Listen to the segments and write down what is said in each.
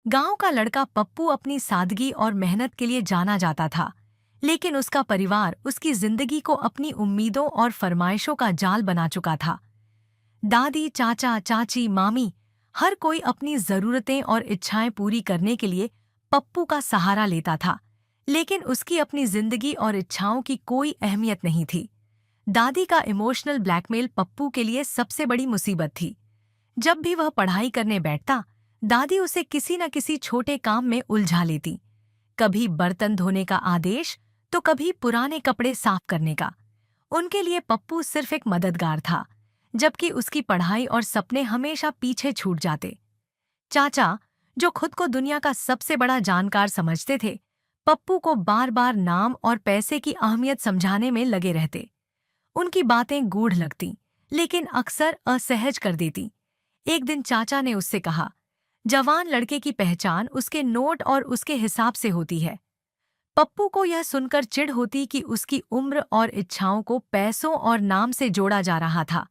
गांव का लड़का पप्पू अपनी सादगी और मेहनत के लिए जाना जाता था, लेकिन उसका परिवार उसकी जिंदगी को अपनी उम्मीदों और फरमाइशों का जाल बना चुका था। दादी, चाचा, चाची, मामी, हर कोई अपनी जरूरतें और इच्छाएं पूरी करने के लिए पप्पू का सहारा लेता था, लेकिन उसकी अपनी जिंदगी और इच्छाओं की कोई अहमियत नहीं थी। दादी का इमोशनल ब्लैकमेल पप्पू के लिए सबसे बड़ी मुसीबत थी। जब भी वह पढ़ाई करने बैठता, दादी उसे किसी न किसी छोटे काम में उलझा लेती। कभी बर्तन धोने का आदेश, तो कभी पुराने कपड़े साफ करने का। उनके लिए पप्पू सिर्फ एक मददगार था, जबकि उसकी पढ़ाई और सपने हमेशा पीछे छूट जाते। चाचा, जो खुद को दुनिया का सबसे बड़ा जानकार समझते थे, पप्पू को बार बार नाम और पैसे की अहमियत समझाने में लगे रहते। उनकी बातें गूढ़ लगती, लेकिन अक्सर असहज कर देती। एक दिन चाचा ने उससे कहा, जवान लड़के की पहचान उसके नोट और उसके हिसाब से होती है। पप्पू को यह सुनकर चिढ़ होती कि उसकी उम्र और इच्छाओं को पैसों और नाम से जोड़ा जा रहा था।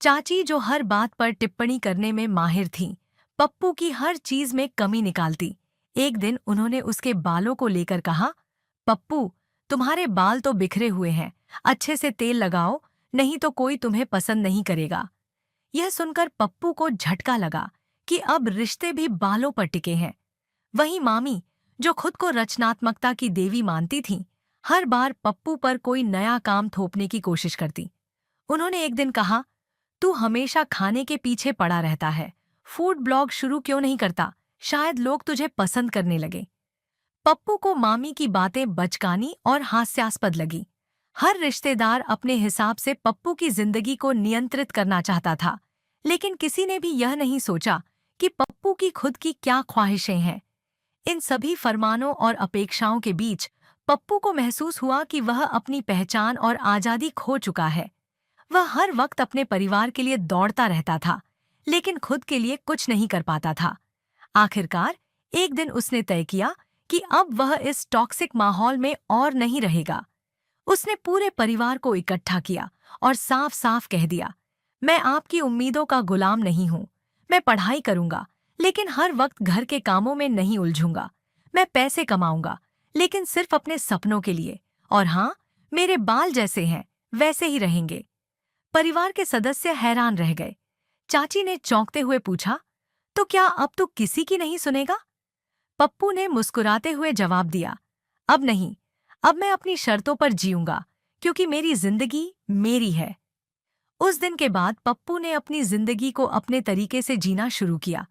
चाची, जो हर बात पर टिप्पणी करने में माहिर थीं, पप्पू की हर चीज में कमी निकालती। एक दिन उन्होंने उसके बालों को लेकर कहा, पप्पू, तुम्हारे बाल तो बिखरे हुए हैं, अच्छे से तेल लगाओ, नहीं तो कोई तुम्हें पसंद नहीं करेगा। यह सुनकर पप्पू को झटका लगा कि अब रिश्ते भी बालों पर टिके हैं। वहीं मामी, जो खुद को रचनात्मकता की देवी मानती थीं, हर बार पप्पू पर कोई नया काम थोपने की कोशिश करती। उन्होंने एक दिन कहा, तू हमेशा खाने के पीछे पड़ा रहता है, फूड ब्लॉग शुरू क्यों नहीं करता, शायद लोग तुझे पसंद करने लगे। पप्पू को मामी की बातें बचकानी और हास्यास्पद लगी। हर रिश्तेदार अपने हिसाब से पप्पू की जिंदगी को नियंत्रित करना चाहता था, लेकिन किसी ने भी यह नहीं सोचा कि पप्पू की खुद की क्या ख्वाहिशें हैं। इन सभी फरमानों और अपेक्षाओं के बीच पप्पू को महसूस हुआ कि वह अपनी पहचान और आज़ादी खो चुका है। वह हर वक्त अपने परिवार के लिए दौड़ता रहता था, लेकिन खुद के लिए कुछ नहीं कर पाता था। आखिरकार एक दिन उसने तय किया कि अब वह इस टॉक्सिक माहौल में और नहीं रहेगा। उसने पूरे परिवार को इकट्ठा किया और साफ साफ कह दिया, मैं आपकी उम्मीदों का गुलाम नहीं हूँ। मैं पढ़ाई करूंगा, लेकिन हर वक्त घर के कामों में नहीं उलझूंगा। मैं पैसे कमाऊंगा, लेकिन सिर्फ अपने सपनों के लिए। और हाँ, मेरे बाल जैसे हैं वैसे ही रहेंगे। परिवार के सदस्य हैरान रह गए। चाची ने चौंकते हुए पूछा, तो क्या अब तू किसी की नहीं सुनेगा? पप्पू ने मुस्कुराते हुए जवाब दिया, अब नहीं, अब मैं अपनी शर्तों पर जीऊंगा, क्योंकि मेरी जिंदगी मेरी है। उस दिन के बाद पप्पू ने अपनी जिंदगी को अपने तरीके से जीना शुरू किया।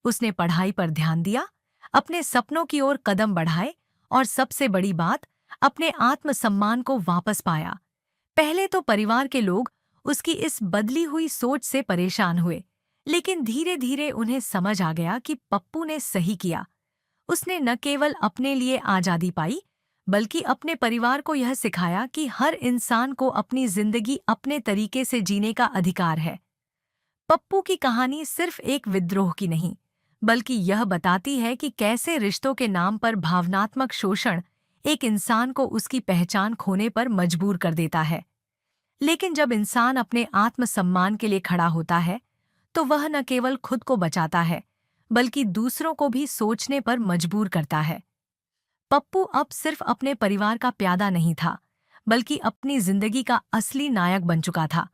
उसने पढ़ाई पर ध्यान दिया, अपने सपनों की ओर कदम बढ़ाए और सबसे बड़ी बात, अपने आत्मसम्मान को वापस पाया। पहले तो परिवार के लोग उसकी इस बदली हुई सोच से परेशान हुए, लेकिन धीरे धीरे उन्हें समझ आ गया कि पप्पू ने सही किया। उसने न केवल अपने लिए आज़ादी पाई, बल्कि अपने परिवार को यह सिखाया कि हर इंसान को अपनी जिंदगी अपने तरीके से जीने का अधिकार है। पप्पू की कहानी सिर्फ एक विद्रोह की नहीं, बल्कि यह बताती है कि कैसे रिश्तों के नाम पर भावनात्मक शोषण एक इंसान को उसकी पहचान खोने पर मजबूर कर देता है। लेकिन जब इंसान अपने आत्मसम्मान के लिए खड़ा होता है, तो वह न केवल खुद को बचाता है, बल्कि दूसरों को भी सोचने पर मजबूर करता है। पप्पू अब सिर्फ अपने परिवार का प्यादा नहीं था, बल्कि अपनी जिंदगी का असली नायक बन चुका था।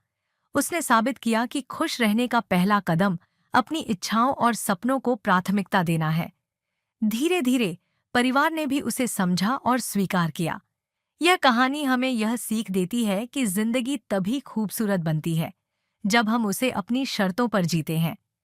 उसने साबित किया कि खुश रहने का पहला कदम अपनी इच्छाओं और सपनों को प्राथमिकता देना है। धीरे धीरे परिवार ने भी उसे समझा और स्वीकार किया। यह कहानी हमें यह सीख देती है कि जिंदगी तभी खूबसूरत बनती है, जब हम उसे अपनी शर्तों पर जीते हैं।